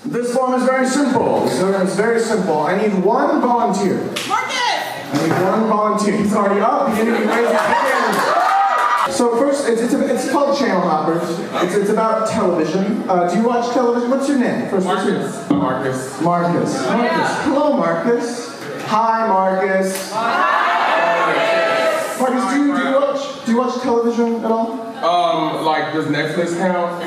This form is very simple. It's very simple. I need one volunteer. Marcus! I need one volunteer. He's already up. He didn't even raise his hand. So first, it's called Channel Hoppers. It's about television. Do you watch television? What's your name? First, Marcus. Marcus. Marcus. Yeah. Hello, Marcus. Hi, Marcus. Hi! Marcus, do you watch television at all? Like, does Netflix count?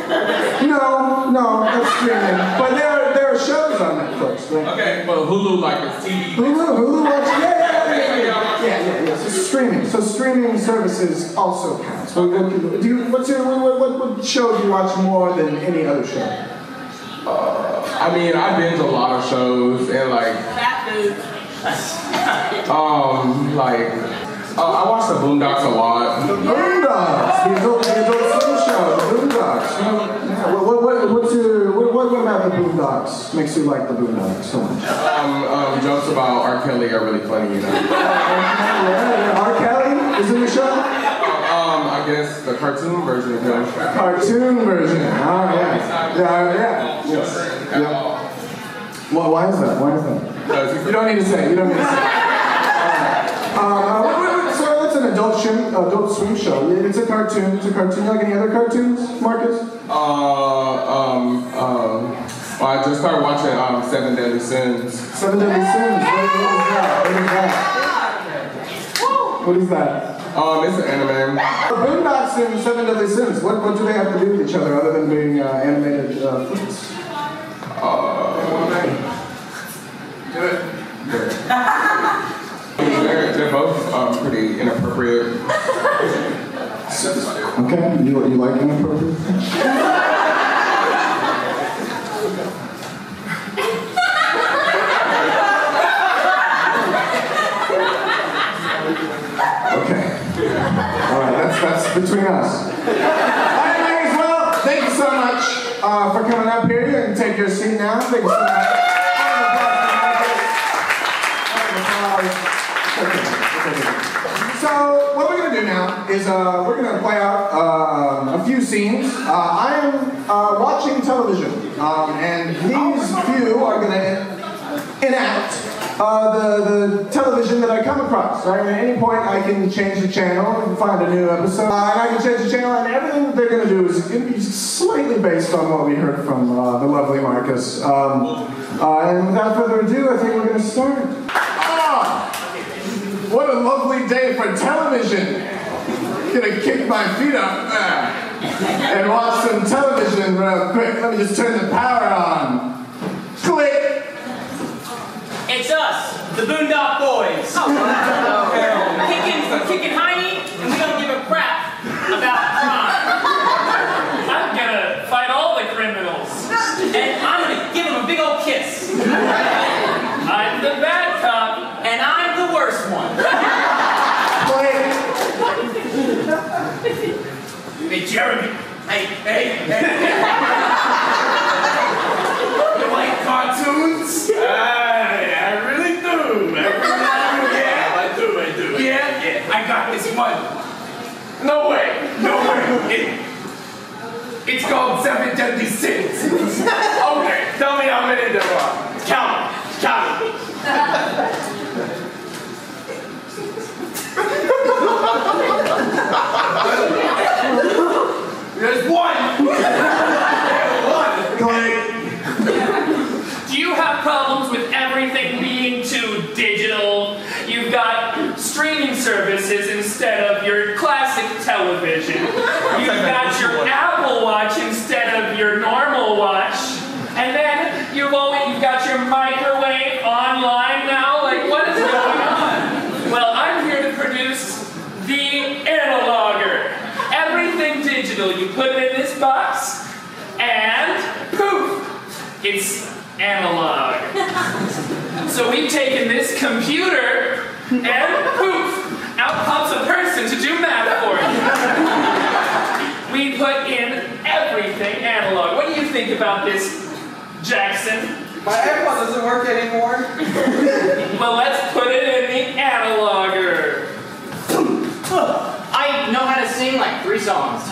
No, that's streaming. But there are shows on Netflix. Right? Okay, but Hulu, like, it's TV. Hulu watch, yeah. So streaming services also count. So what show do you watch more than any other show? I mean, I binge a lot of shows and like, I watch the Boondocks a lot. The Boondocks, the adult swim show, the Boondocks. What about the Boondocks makes you like the Boondocks so much? Jokes about R. Kelly are really funny, you know. R. Kelly is in the show? I guess the cartoon version of him. Cartoon version. Oh yeah. Yes. Well, why is that? You don't need to say. So it's an adult swim show. It's a cartoon. You like any other cartoons, Marcus? Well, I just started watching 7 Deadly Sins. 7 Deadly Sins. What is that? It's an anime. The Boondocks and 7 Deadly Sins. What do they have to do with each other other than being animated flicks? They're both pretty inappropriate. Okay, you like inappropriate? Okay. All right, that's between us. All right, ladies, well, thank you so much for coming up here. You can take your seat now. Thank you so much. So what we're going to do now is we're going to play out a few scenes. I am watching television, and these few are going to enact the television that I come across. Right? At any point, I can change the channel and find a new episode. And I can change the channel, and everything that they're going to do is going to be slightly based on what we heard from the lovely Marcus. And without further ado, I think we're going to start. What a lovely day for television. Gonna kick my feet up and watch some television real quick. Let me just turn the power on. Click. It's us, the Boondock Boys. Kicking hiney, and we don't give a crap about crime. I'm gonna fight all the criminals, and I'm gonna give them a big old kiss. I'm the bad cop, and I'm the worst one. Hey, Jeremy. Hey. You like cartoons? I really do. Yeah, I do. Yeah, I got this one. No way. It's called 7 Deadly Sins. Okay, tell me how many there are. Count them. There's one. Do you have problems with everything being too digital? You've got streaming services instead of your classic television. You've got your Apple Watch instead of your normal watch. And then you've got your microwave online now. Like, what is going on? Well, I'm here to produce the Analoger. Everything digital. You put it in this box, and poof, it's analog. So we've taken this computer, and poof, out pops a person to do math for you. We put in everything analog. What do you think about this, Jackson? My iPod doesn't work anymore. Well, let's put it in the Analoger. I know how to sing like 3 songs.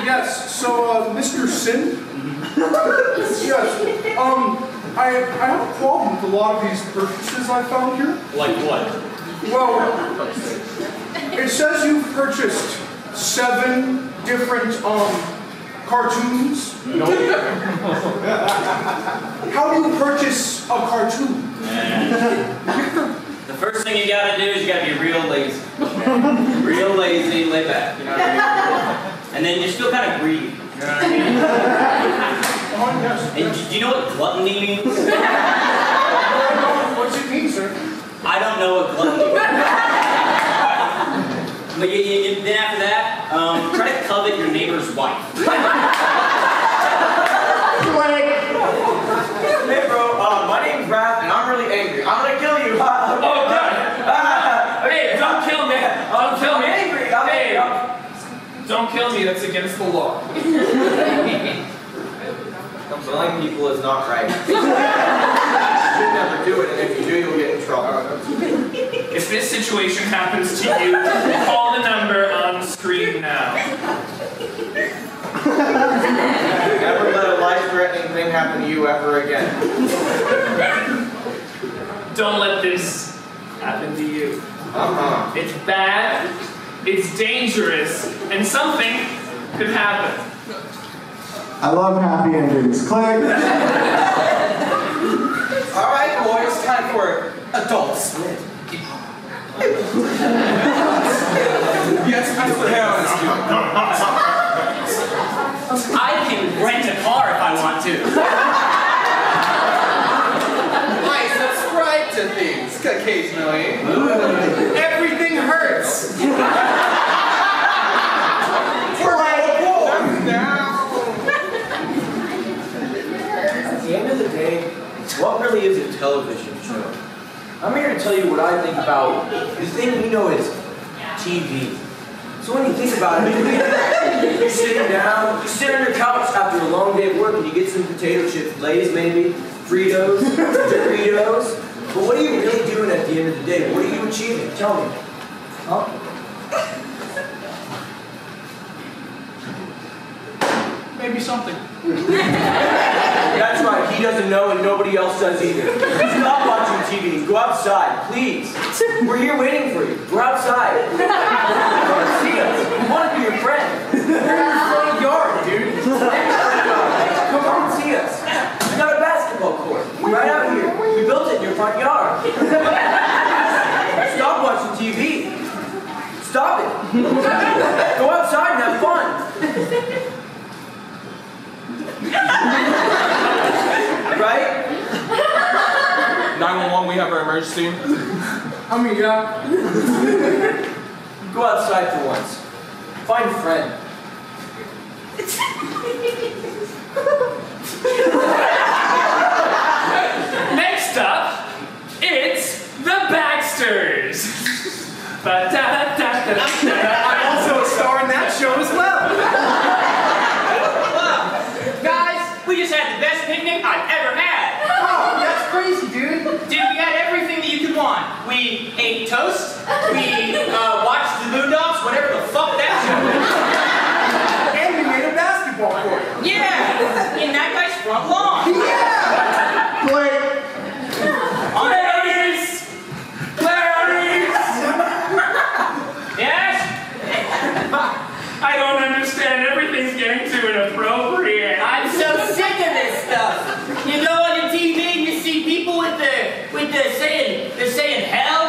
Yes, so Anderson. Yes. I have a problem with a lot of these purchases I found here. Like what? Well, it says you've purchased 7 different cartoons. No. How do you purchase a cartoon? The first thing you gotta do is you gotta be real lazy. Real lazy, lay back, you know what I mean? And then you're still kind of greedy, you know what I mean? And do you know what gluttony means? What's it mean, sir? I don't know what gluttony means. But then after that, try to covet your neighbor's wife. Hey bro, my name's Raph and I'm really angry. I'm gonna kill you. Oh, God. Hey, don't kill me. Don't kill me. Angry. Hey, don't kill me. That's against the law. Killing people is not right. You should never do it, and if you do, you'll get in trouble. If this situation happens to you, call the number on screen now. Never let a life-threatening thing happen to you ever again. Don't let this happen to you. It's bad, it's dangerous, and something could happen. I love happy endings. Click. Alright, boys, time for Adult Swim. Yes, that's what happens. I can rent a car if I want to. I subscribe to things occasionally. Everything hurts. At the end of the day, what really is a television show? I'm here to tell you what I think about the thing we know as TV. So when you think about it, you're sitting down, you sit on your couch after a long day of work and you get some potato chips, Lay's maybe, Fritos, Doritos. But what are you really doing at the end of the day? What are you achieving? Tell me. Huh? Maybe something. That's right, he doesn't know and nobody else does either. Stop watching TV, go outside, please. We're here waiting for you. We're outside. Come and see us. We want to be your friend. We're in your front yard, dude. Come on and see us. We got a basketball court right out here. We built it in your front yard. Stop watching TV. Stop it. Go outside and have fun. Right? 911, we have our emergency. I mean, yeah. Go outside for once. Find a friend. Next up, it's the Baxters. I'm also a star in that show as well. Guys, we just had the best picnic I've ever had. Oh, that's crazy, dude. Dude, we had everything that you could want. We ate toast, we watched the Boondocks, whatever the fuck that show is. And we made a basketball court. Yeah, in that guy's front lawn. Yeah! Click. Clarice! Yes? I don't understand. Everything's getting too inappropriate. I'm so sick of this stuff. You go on the TV and you see people with the saying hell.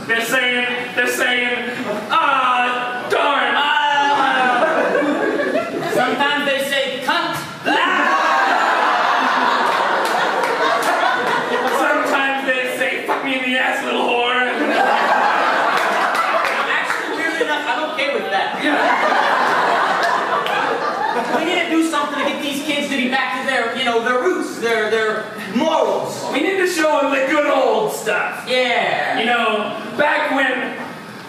They're saying, darn. Sometimes they say cunt. Sometimes they say, fuck me in the ass, little whore. Actually, weirdly enough, I'm okay with that. We need to do something to get these kids to be back to their roots, their morals. We need to show them the good old stuff. Yeah. You know, back when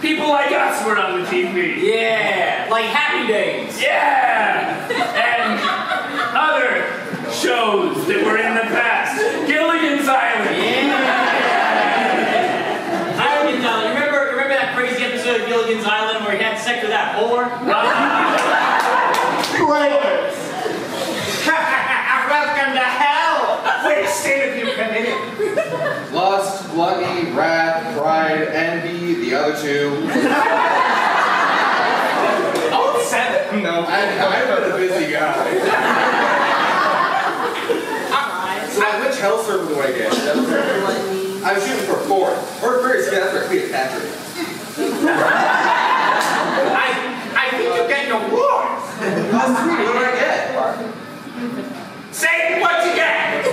people like us were on the TV. Yeah. Like Happy Days. Yeah! And other shows that were in the past. Gilligan's Island. Gilligan's Island. Remember that crazy episode of Gilligan's Island where he had sex with that whore? sin have you committed? Lust, gluttony, wrath, pride, envy, the other two. Oh, 7. No, I've been a busy guy. So which hell server do I get? I was shooting for 4. Or very scared after Cleopatra. I think you get an award. How sweet, what do I get? Say what you get.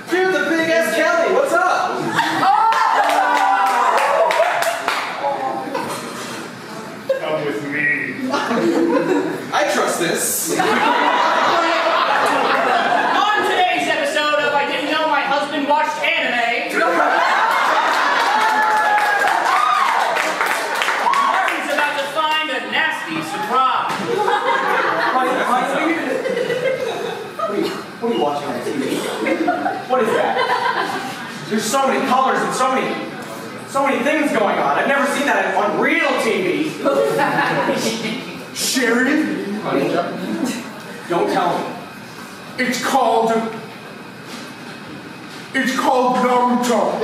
Here's the big ass Kelly, what's up? Come with me. I trust this. On today's episode of I Didn't Know My Husband Watched Anime, Martin's about to find a nasty surprise. What are you watching on TV? What is that? There's so many colors and so many things going on. I've never seen that on real TV. Sheridan? Don't tell me. It's called Naruto.